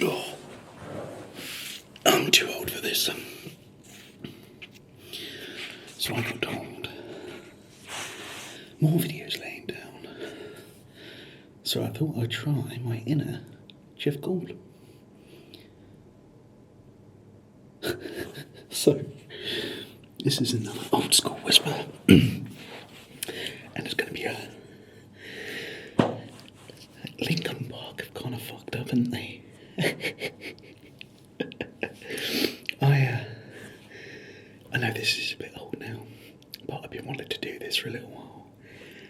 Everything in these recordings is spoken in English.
Oh, I'm too old for this. So I got told more videos laying down. So I thought I'd try my inner Jeff Goldblum. So this is another old school whisper. And it's going to be a Linkin Park have kind of fucked up, haven't they? I know this is a bit old now, but I've been wanting to do this for a little while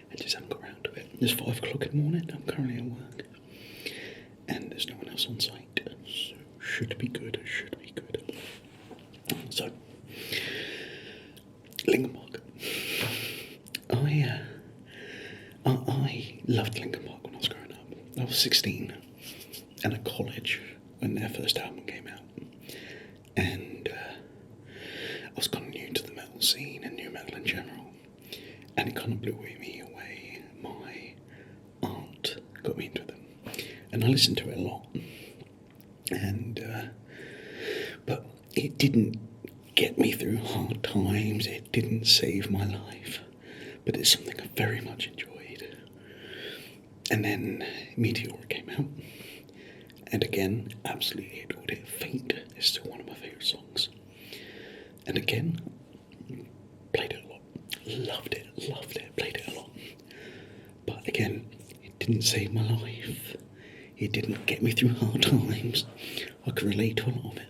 and just haven't got around to it. It's 5 o'clock in the morning, I'm currently at work, and there's no one else on site, so should be good. So, Linkin Park. I loved Linkin Park when I was growing up. I was 16 and at college when their first album came out, and I was kind of new to the metal scene and new metal in general, and it kind of blew me away. My aunt got me into them, and I listened to it a lot, and but it didn't get me through hard times, it didn't save my life, but it's something I very much enjoyed. And then Meteor came out, and again, absolutely adored it. Faint is still one of my favourite songs. And again, played it a lot. Loved it, played it a lot. But again, it didn't save my life. It didn't get me through hard times. I could relate to a lot of it.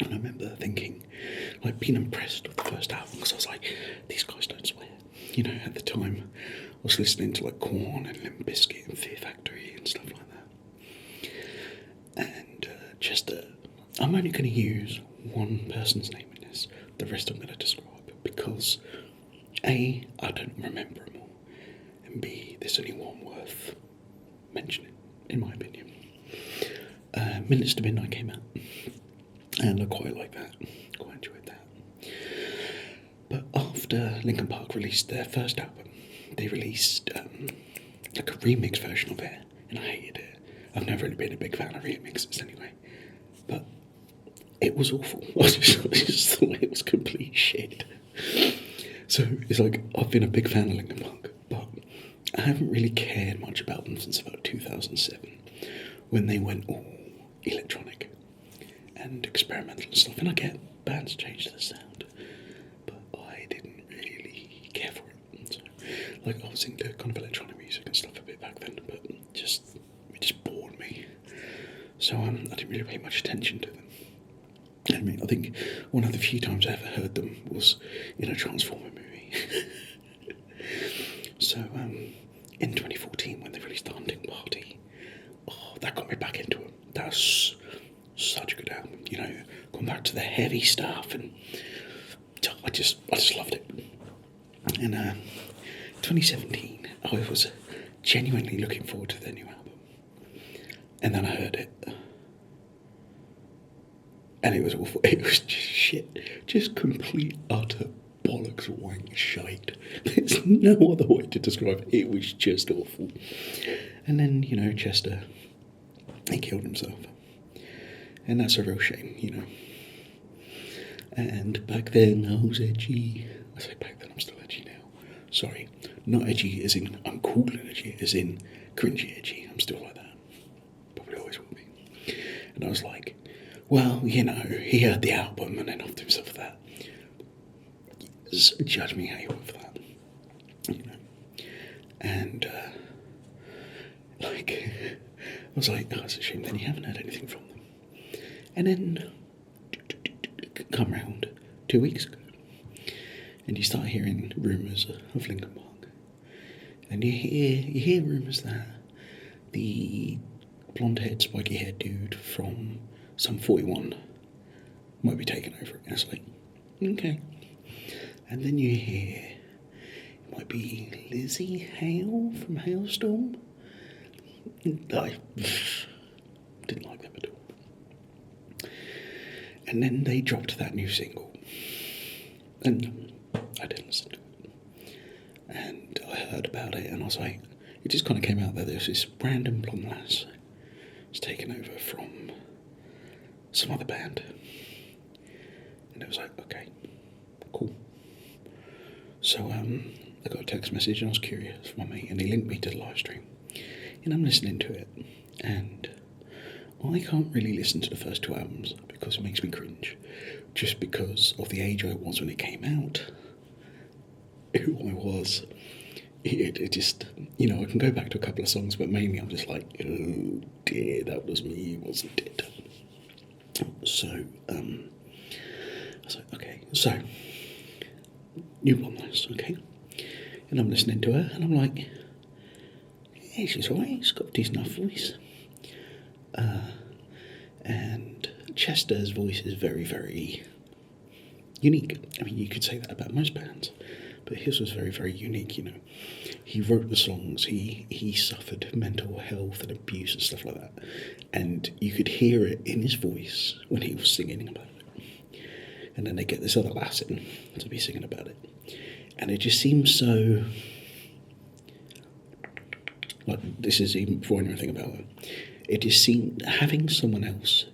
And I remember thinking, like, being impressed with the first album, because I was like, these guys don't swear. You know, at the time, I was listening to, like, Korn and Limp Bizkit and Fear Factory and stuff like that. And I'm only going to use one person's name in this. The rest I'm going to describe, because A, I don't remember them all, and B, there's only one worth mentioning, in my opinion. Minutes to Midnight came out, and I quite like that, quite enjoyed that. But after Linkin Park released their first album, they released like a remix version of it, and I hated it. I've never really been a big fan of remixes anyway, but it was awful. I just thought it was complete shit. So it's like, I've been a big fan of Linkin Park, but I haven't really cared much about them since about 2007, when they went all electronic and experimental and stuff. And I get bands change their sound, but I didn't really care for it. So, like, I was into kind of electronic music and stuff a bit back then, but it just bored me. So I didn't really pay much attention to them. I mean, I think one of the few times I ever heard them was in a Transformer movie. So in 2014, when they released The Hunting Party, that got me back into them. That was such a good album, you know, going back to the heavy stuff, and I just loved it. And 2017, I was genuinely looking forward to their new album, and then I heard it, and it was awful. It was just shit, just complete utter bollocks wank shite. There's no other way to describe it. It was just awful. And then, you know, Chester, he killed himself. And that's a real shame, you know. And back then I was edgy. I say back then, I'm still edgy now. Sorry, not edgy as in I'm cool and edgy, as in cringy edgy. I'm still like that. Probably always will be. And I was like, well, you know, he heard the album and then offed himself for that. Judge me how you want for that. You know. And like, I was like, oh, it's a shame then you haven't heard anything from them. And then come round 2 weeks ago, and you start hearing rumours of Linkin Park, and you hear rumours that the blonde-haired, spiky-haired dude from Sum 41 might be taking over. And it's like, okay. And then you hear it might be Lizzie Hale from Hailstorm. I didn't like them at all. And then they dropped that new single, and I didn't listen to it. And I heard about it, and I was like, it just kind of came out that there's this random blonde lass was taken over from some other band. And it was like, okay, cool. So I got a text message and I was curious from my mate, and he linked me to the live stream. And I'm listening to it, and I can't really listen to the first 2 albums because it makes me cringe, just because of the age I was when it came out, who I was. It just, you know, I can go back to a couple of songs, but mainly I'm just like, oh dear, that was me, wasn't it? So, I was like, okay, so, new blonde, okay? And I'm listening to her, and I'm like, yeah, she's alright, she's got a decent enough voice. And Chester's voice is very, very unique. I mean, you could say that about most bands, but his was very, very unique, you know. He wrote the songs, he suffered mental health and abuse and stuff like that. And you could hear it in his voice when he was singing about it. And then they get this other lass in to be singing about it. And it just seems so... like, this is even before I knew anything about it. It just seemed, having someone else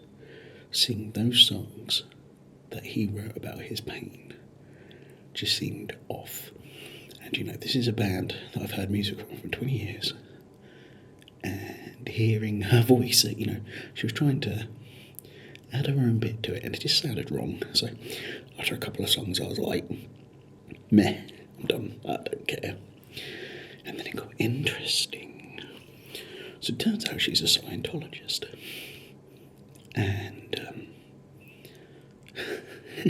sing those songs that he wrote about his pain just seemed off. And you know, this is a band that I've heard music from for 20 years. And hearing her voice, you know, she was trying to add her own bit to it, and it just sounded wrong. So after a couple of songs, I was like, meh, I'm done, I don't care. And then it got interesting. So it turns out she's a Scientologist. And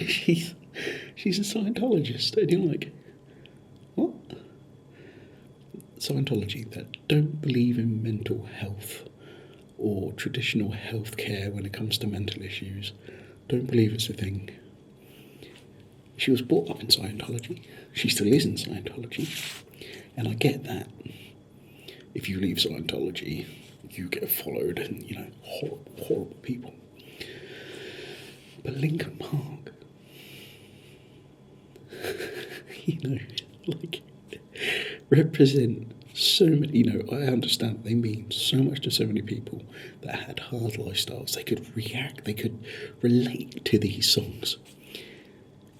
she's a Scientologist. And you're like, what? Scientology that don't believe in mental health or traditional health care when it comes to mental issues. Don't believe it's a thing. She was brought up in Scientology. She still is in Scientology. And I get that. If you leave Scientology, you get followed and, you know, horrible, horrible people. But Linkin Park, you know, like, represent so many, you know, I understand they mean so much to so many people that had hard lifestyles. They could react, they could relate to these songs.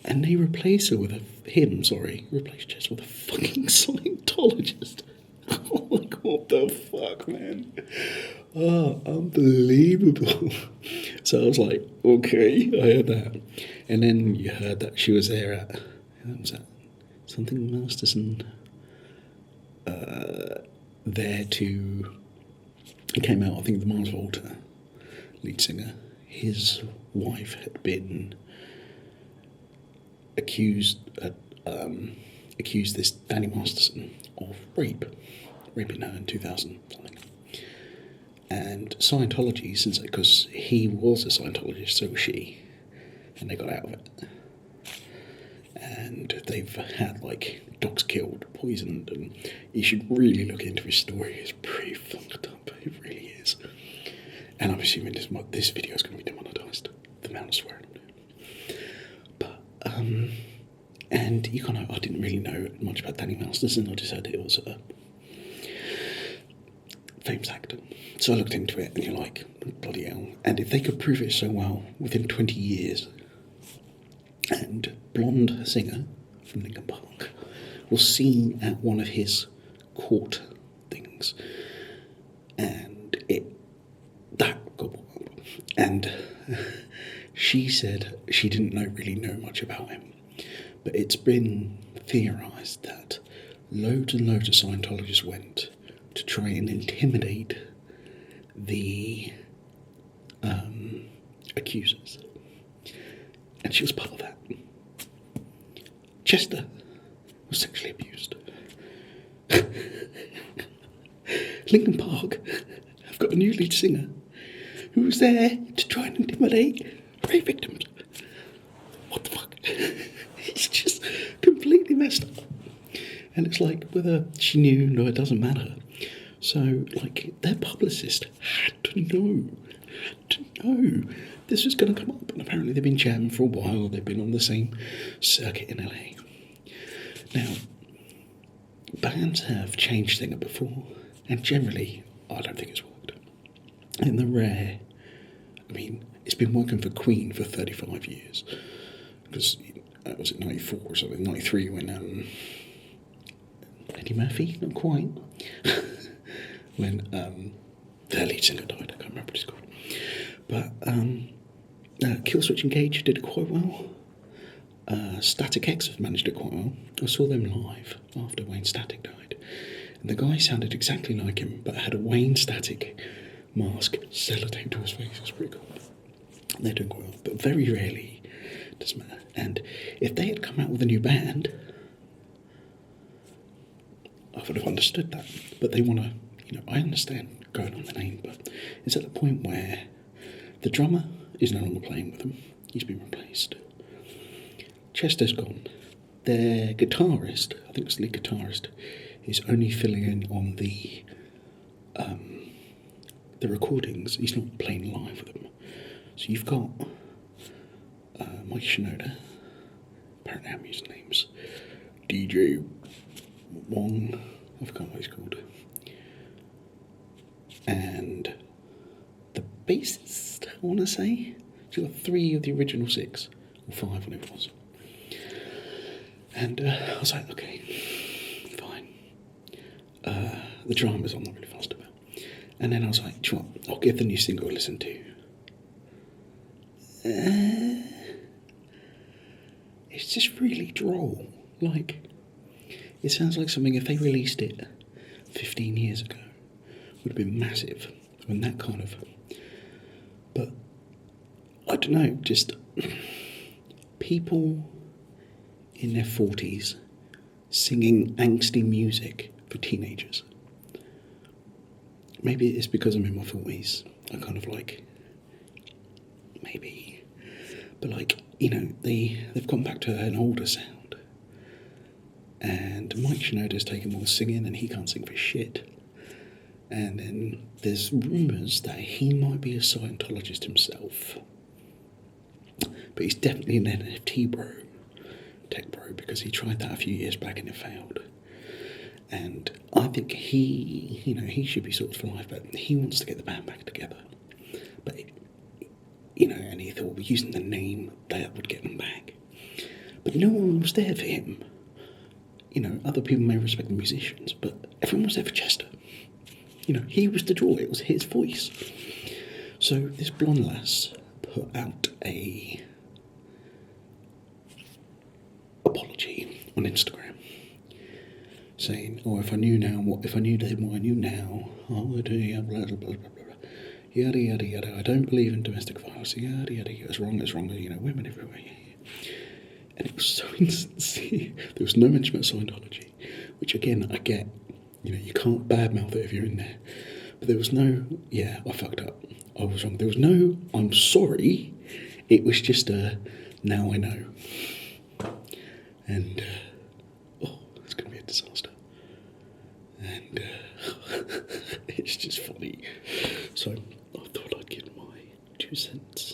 And they replaced Chester with a fucking Scientologist. Oh, like, what the fuck, man? Oh, unbelievable. So I was like, okay, I heard that. And then you heard that she was there at, what was that? Something Masterson. There to, it came out, I think, the Mars Volta lead singer. His wife had been accused this Danny Masterson of raping her in 2000 something. And Scientology, since because he was a Scientologist, so was she, and they got out of it. And they've had, like, dogs killed, poisoned, and you should really look into his story. It's pretty fucked up, it really is. And I'm assuming this video is going to be demonetised, the amount of swearing I'm doing. But, and you kind of, I didn't really know much about Danny Masterson, I just heard it was a famous actor. So I looked into it, and you're like, bloody hell. And if they could prove it so well within 20 years, and blonde singer from Linkin Park was seen at one of his court things, and that got brought up. And she said she didn't really know much about him, but it's been theorised that loads and loads of Scientologists went to try and intimidate the accusers. And she was part of that. Chester was sexually abused. Linkin Park have got a new lead singer who was there to try and intimidate rape victims. What the fuck? It's just completely messed up. And it's like, whether she knew, no, it doesn't matter. So, like, their publicist had to know this was going to come up. And apparently they've been chatting for a while. They've been on the same circuit in LA. Now, bands have changed singer before, and generally, I don't think it's worked. in the rare, I mean, it's been working for Queen for 35 years. Because, was it 94 or something? 93 when Eddie Murphy? Not quite. When their lead singer died, I can't remember what he's called. But Killswitch Engage did it quite well. Static X have managed it quite well. I saw them live after Wayne Static died. And the guy sounded exactly like him, but had a Wayne Static mask sellotaped to his face. It was pretty cool. They're doing quite well, but very rarely does matter. And if they had come out with a new band, I would have understood that. But they want to, I understand going on the name, but it's at the point where the drummer is no longer playing with them. He's been replaced. Chester's gone. Their guitarist, I think it's the lead guitarist, is only filling in on the recordings. He's not playing live with them. So you've got Mike Shinoda, apparently our username's DJ Wong, I forgot what he's called, and the bassist, I want to say. So you've got 3 of the original 6, or 5, whatever it was. And I was like, okay, fine. The dramas I'm not really fussed about. And then I was like, do you know what? I'll give the new single a listen to. It's just really droll. Like, it sounds like something, if they released it 15 years ago, would have been massive. And that kind of... But, I don't know, just... people in their 40s singing angsty music for teenagers. Maybe it's because I'm in my 40s. I kind of like... Maybe. But like, they've gone back to an older sound. And Mike Shinoda's taken more singing and he can't sing for shit. And then there's rumours that he might be a Scientologist himself. But he's definitely an NFT bro, tech bro, because he tried that a few years back and it failed. And I think he should be sorted for life, but he wants to get the band back together. But, and he thought using the name, that would get them back. But no one was there for him. Other people may respect the musicians, but everyone was there for Chester. He was the draw, it was his voice. So this blonde lass put out a apology on Instagram, saying, if I knew then what I knew now, I would blah, blah, blah, blah, blah, yada, yada, yada, I don't believe in domestic violence, yada, yada, it's wrong, women everywhere, And it was so insincere. There was no mention of Scientology, which again, I get, you can't badmouth it if you're in there. But there was no, I fucked up, I was wrong. There was no, I'm sorry, it was just a, now I know. And, it's going to be a disaster. And it's just funny. So I thought I'd give my 2 cents.